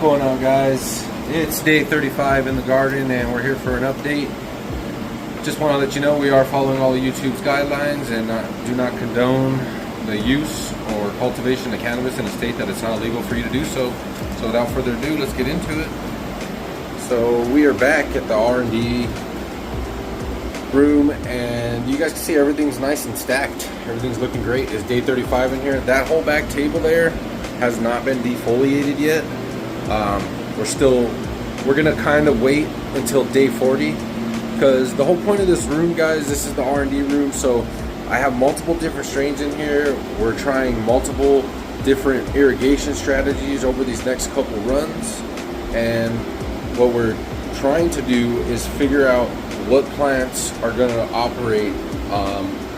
going on, guys? It's day 35 in the garden and we're here for an update. Just want to let you know we are following all of YouTube's guidelines and do not condone the use or cultivation of cannabis in a state that it's not legal for you to do so. So without further ado, let's get into it. So we are back at the R&D room and you guys can see everything's nice and stacked. Everything's looking great. It's day 35 in here. That whole back table there has not been defoliated yet. We're gonna kind of wait until day 40 because the whole point of this room, guys, this is the R&D room, so I have multiple different strains in here. We're trying multiple different irrigation strategies over these next couple runs, and what we're trying to do is figure out what plants are going to operate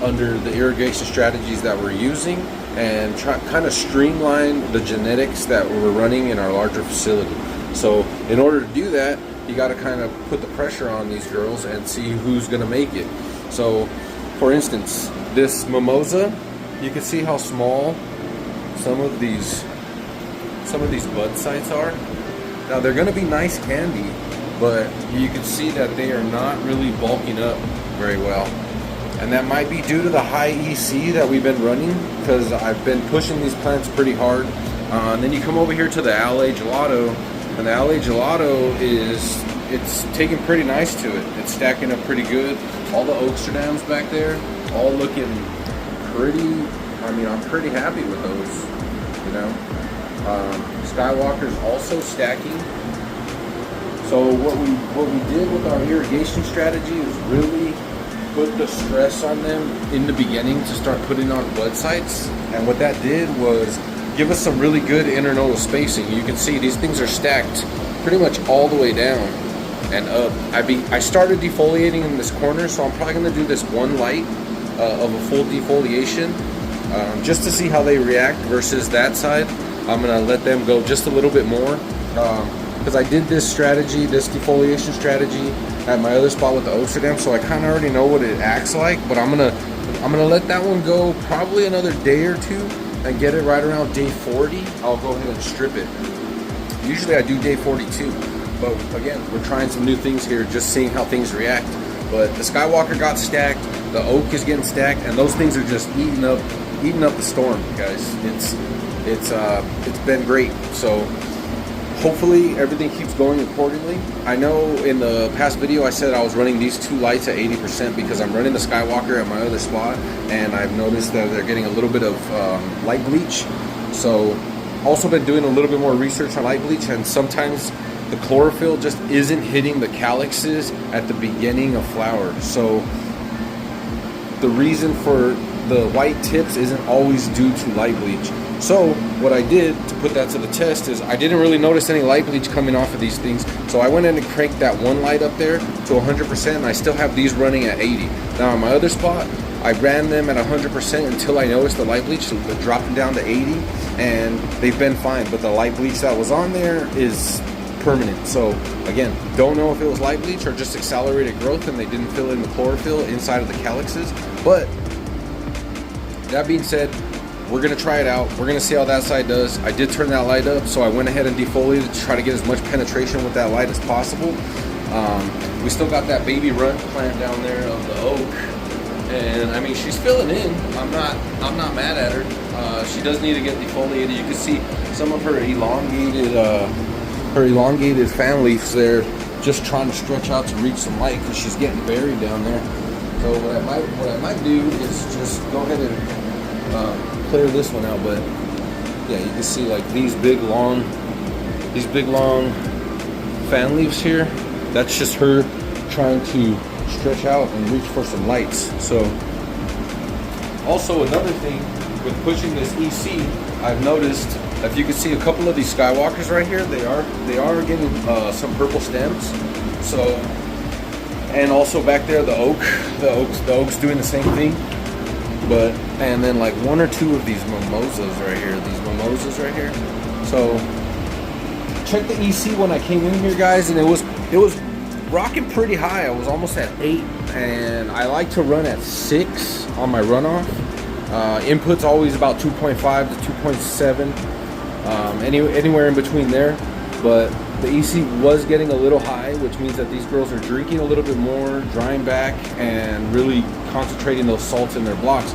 under the irrigation strategies that we're using and kind of streamline the genetics that we're running in our larger facility. So in order to do that, you got to kind of put the pressure on these girls and see who's going to make it. So for instance, this mimosa, you can see how small some of these bud sites are. Now they're going to be nice candy, but you can see that they are not really bulking up very well. And that might be due to the high EC that we've been running, because I've been pushing these plants pretty hard. And then you come over here to the LA Gelato, and the LA Gelato it's taking pretty nice to it. It's stacking up pretty good. All the Oaksterdams back there, all looking pretty, I mean, I'm pretty happy with those, you know. Skywalker's also stacking. So what we did with our irrigation strategy is really put the stress on them in the beginning to start putting on bud sites. And what that did was give us some really good internodal spacing. You can see these things are stacked pretty much all the way down and up. I started defoliating in this corner, so I'm probably going to do this one light of a full defoliation just to see how they react versus that side. I'm going to let them go just a little bit more because I did this strategy, this defoliation strategy at my other spot with the Oaksterdam, so I kind of already know what it acts like. But I'm gonna let that one go probably another day or two and get it right around day 40. I'll go ahead and strip it. Usually I do day 42, but again, we're trying some new things here, just seeing how things react. But the Skywalker got stacked, the Oak is getting stacked, and those things are just eating up the storm, guys. It's been great. So hopefully everything keeps going accordingly. I know in the past video I said I was running these two lights at 80% because I'm running the Skywalker at my other spot, and I've noticed that they're getting a little bit of light bleach. So also been doing a little bit more research on light bleach, and sometimes the chlorophyll just isn't hitting the calyxes at the beginning of flower. So the reason for the white tips isn't always due to light bleach. So what I did to put that to the test is I didn't really notice any light bleach coming off of these things. So I went in and cranked that one light up there to 100%, and I still have these running at 80. Now on my other spot, I ran them at 100% until I noticed the light bleach dropping down to 80, and they've been fine. But the light bleach that was on there is permanent. So again, don't know if it was light bleach or just accelerated growth and they didn't fill in the chlorophyll inside of the calyxes. But that being said, we're going to try it out. We're going to see how that side does. I did turn that light up, so I went ahead and defoliated to try to get as much penetration with that light as possible. We still got that baby runt plant down there of the Oak, and I mean, she's filling in. I'm not mad at her. She does need to get defoliated. You can see some of her elongated fan leaves there, just trying to stretch out to reach some light because she's getting buried down there. So what I might do is just go ahead and clear this one out. But yeah, you can see like these big long fan leaves here. That's just her trying to stretch out and reach for some lights. So also another thing with pushing this EC, I've noticed, if you can see a couple of these Skywalkers right here, they are getting some purple stems. So, and also back there the Oak's doing the same thing. But, and then like one or two of these mimosas right here, So check the EC when I came in here, guys, and it was rocking pretty high. I was almost at 8, and I like to run at 6 on my runoff. Input's always about 2.5 to 2.7, anywhere in between there. but the EC was getting a little high, which means that these girls are drinking a little bit more, drying back, and really concentrating those salts in their blocks.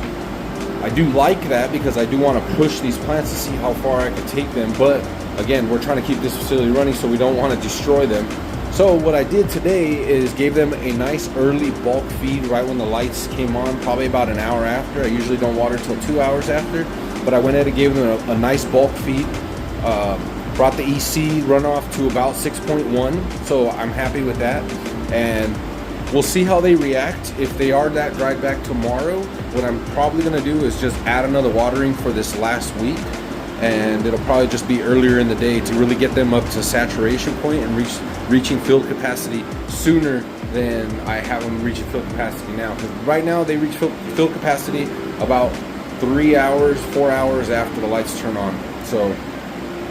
I do like that because I do want to push these plants to see how far I can take them, but again, we're trying to keep this facility running, so we don't want to destroy them. So what I did today is gave them a nice early bulk feed right when the lights came on, probably about an hour after. I usually don't water until 2 hours after, but I went ahead and gave them a nice bulk feed. Brought the EC runoff to about 6.1, so I'm happy with that. And we'll see how they react. If they are that dried back tomorrow, what I'm probably gonna do is just add another watering for this last week, and it'll probably just be earlier in the day to really get them up to saturation point and reaching field capacity sooner than I have them reaching field capacity now. Because right now they reach field capacity about 3 hours, 4 hours after the lights turn on. So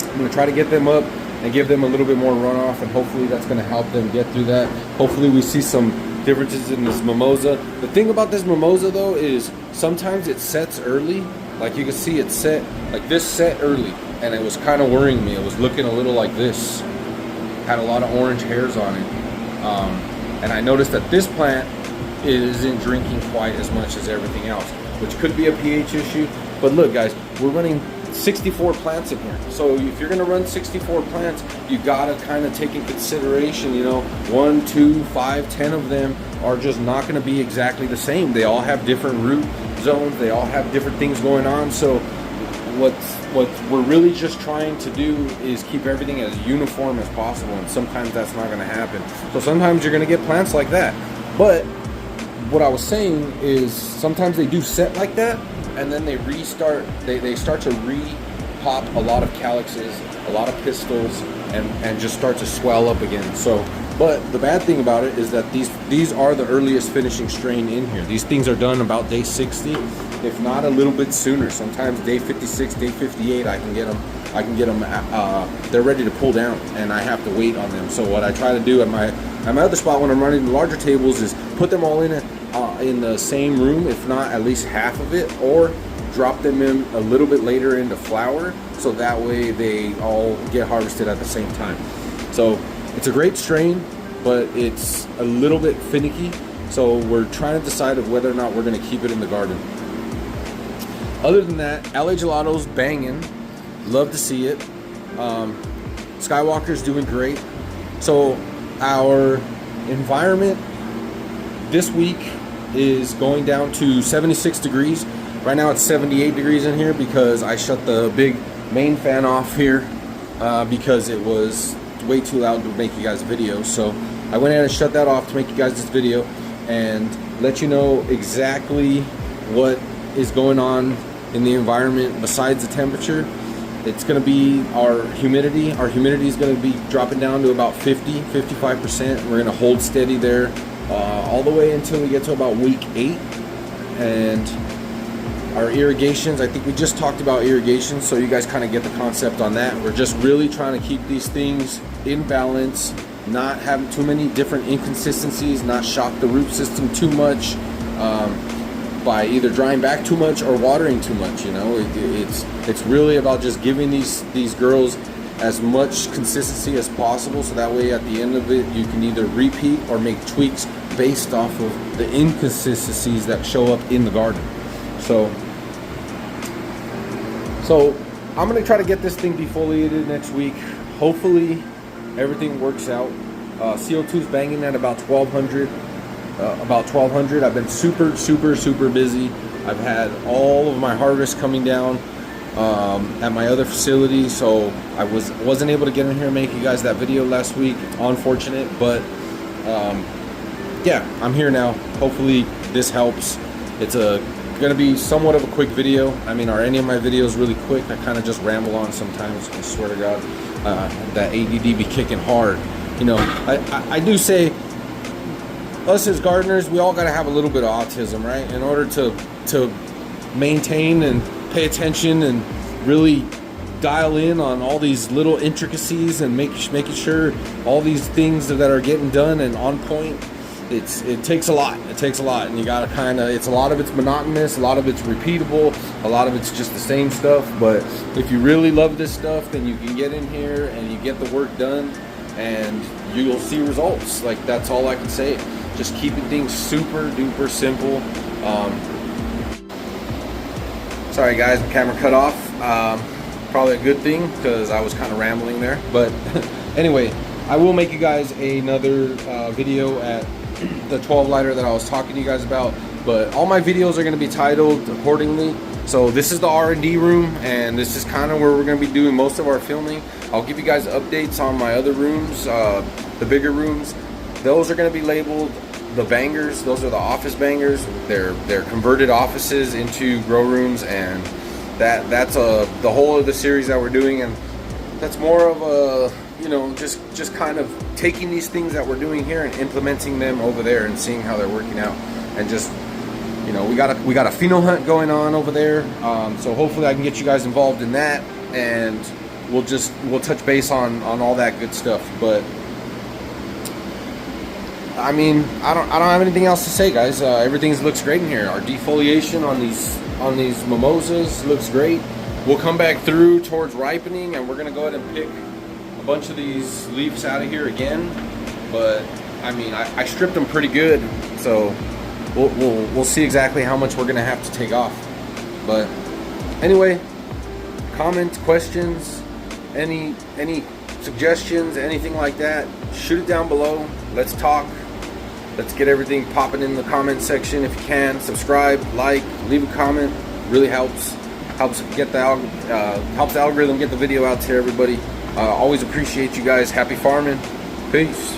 I'm gonna try to get them up and give them a little bit more runoff, and hopefully that's gonna help them get through that. Hopefully we see some differences in this mimosa. The thing about this mimosa though is sometimes it sets early. Like you can see it set, like this set early, and it was kind of worrying me. It was looking a little like this. Had a lot of orange hairs on it. And I noticed that this plant isn't drinking quite as much as everything else, which could be a pH issue. But look guys, we're running 64 plants in here. So if you're gonna run 64 plants, you gotta kind of take in consideration, you know, 1, 2, 5, 10 of them are just not gonna be exactly the same. They all have different root zones, they all have different things going on. So what we're really just trying to do is keep everything as uniform as possible, and sometimes that's not gonna happen. So sometimes you're gonna get plants like that. But what I was saying is sometimes they do set like that, and then they restart, they start to re-pop a lot of calyxes, a lot of pistils, and just start to swell up again. So, but the bad thing about it is that these are the earliest finishing strain in here. These things are done about day 60, if not a little bit sooner. Sometimes day 56, day 58, I can get them. They're ready to pull down, and I have to wait on them. So what I try to do at my other spot when I'm running the larger tables is put them all in the same room, if not at least half of it, or drop them in a little bit later into flower, so that way they all get harvested at the same time. So it's a great strain, but it's a little bit finicky, so we're trying to decide of whether or not we're going to keep it in the garden. Other than that, LA Gelato's banging. Love to see it. Skywalker's doing great. So our environment this week is going down to 76 degrees. Right now it's 78 degrees in here because I shut the big main fan off here because it was way too loud to make you guys a video. So I went ahead and shut that off to make you guys this video and let you know exactly what is going on in the environment besides the temperature. It's going to be our humidity. Our humidity is going to be dropping down to about 55%. We're going to hold steady there all the way until we get to about week 8. And our irrigations, I think we just talked about irrigation, so you guys kind of get the concept on that. We're just really trying to keep these things in balance, not having too many different inconsistencies, not shock the root system too much by either drying back too much or watering too much. You know, it's really about just giving these girls as much consistency as possible, so that way at the end of it you can either repeat or make tweaks based off of the inconsistencies that show up in the garden. So I'm gonna try to get this thing defoliated next week. Hopefully everything works out. CO2's banging at about 1200. I've been super busy. I've had all of my harvest coming down at my other facility, so I wasn't able to get in here and make you guys that video last week. Unfortunate, but yeah, I'm here now. Hopefully this helps. It's gonna be somewhat of a quick video. I mean, are any of my videos really quick? I kind of just ramble on sometimes. I swear to God, that ADD be kicking hard. You know, I do say, us as gardeners, we all gotta have a little bit of autism, right? In order to maintain and pay attention and really dial in on all these little intricacies and making sure all these things that are getting done and on point. it takes a lot. It takes a lot, and you gotta kind of. A lot of it's monotonous, a lot of it's repeatable, a lot of it's just the same stuff. But if you really love this stuff, then you can get in here and you get the work done, and you'll see results. Like, that's all I can say. Just keeping things super duper simple. Sorry guys, the camera cut off. Probably a good thing because I was kind of rambling there. But anyway, I will make you guys another video at the 12 lighter that I was talking to you guys about. But all my videos are going to be titled accordingly. So this is the R&D room, and this is kind of where we're going to be doing most of our filming. I'll give you guys updates on my other rooms, the bigger rooms. Those are going to be labeled the bangers. Those are the office bangers. They're converted offices into grow rooms, and that's the whole of the series that we're doing. And that's more of a, you know, just kind of taking these things that we're doing here and implementing them over there and seeing how they're working out. And just, you know, we got a pheno hunt going on over there, so hopefully I can get you guys involved in that, and we'll touch base on all that good stuff. But I mean, I don't have anything else to say, guys. Everything looks great in here. Our defoliation on these mimosas looks great. We'll come back through towards ripening, and we're gonna go ahead and pick a bunch of these leaves out of here again. But I mean, I stripped them pretty good, so we'll see exactly how much we're gonna have to take off. But anyway, comments, questions, any suggestions, anything like that, shoot it down below. Let's talk. Let's get everything popping in the comment section. If you can, subscribe, like, leave a comment. Really helps get helps the algorithm get the video out to everybody. Always appreciate you guys. Happy farming. Peace.